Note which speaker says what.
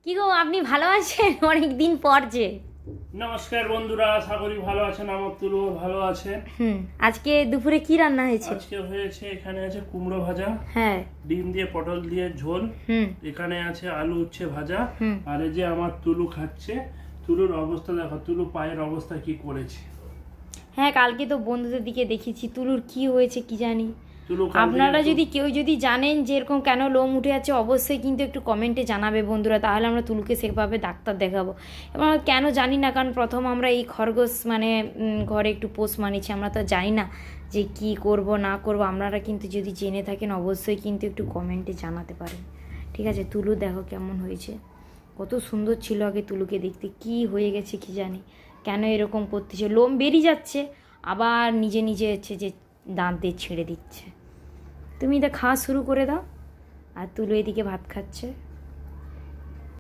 Speaker 1: কি গো, আপনি ভালো আছেন? অনেক দিন পর যে।
Speaker 2: নমস্কার বন্ধুরা, আশা করি ভালো আছেন। আমার তুলুও ভালো আছে।
Speaker 1: আজকে দুপুরে কি রান্না হয়েছে?
Speaker 2: আজকে হয়েছে, এখানে আছে কুমড়ো ভাজা,
Speaker 1: হ্যাঁ।
Speaker 2: ডিম দিয়ে পটল দিয়ে ঝোল,
Speaker 1: হুম।
Speaker 2: এখানে আছে আলু উচ্ছে ভাজা।
Speaker 1: হুম।
Speaker 2: আর এই যে আমার তুলু খাচ্ছে। তুলুর অবস্থা দেখো, তুলু পায়ের অবস্থা কি করেছে।
Speaker 1: হ্যাঁ, কালকে তো বন্ধুদের দিকে দেখেছি, তুলুর কি হয়েছে কি জানি।
Speaker 2: তুলু কাল থেকে
Speaker 1: আপনারা
Speaker 2: একটু-
Speaker 1: যদি কেউ যদি জানেন যে এরকম কেন লোম উঠে যাচ্ছে, অবশ্যই কিন্তু একটু কমেন্টে জানাবে বন্ধুরা, তাহলে আমরা তুলুকে সেভাবে ডাক্তার দেখাবো। এবং কেন জানি না, কারণ প্রথম আমরা এই খরগোশ মানে ঘরে একটু পোষ মানিয়েছি, আমরা তো জানি না যে কি করব না করব। আপনারা কিন্তু যদি জেনে থাকেন অবশ্যই কিন্তু একটু কমেন্টে জানাতে পারেন। ঠিক আছে, তুলু দেখো কেমন হয়েছে। কত সুন্দর ছিল আগে তুলুকে দেখতে, কি হয়ে গেছে কি জানি, কেন এরকম করতেছে। লোম বেরিয়ে যাচ্ছে, আবার নিজে নিজে হচ্ছে যে দাঁত দিয়ে ছেড়ে দিচ্ছে। তুমি এটা খাওয়া শুরু করে দাও, আর তুলো এদিকে ভাত খাচ্ছে।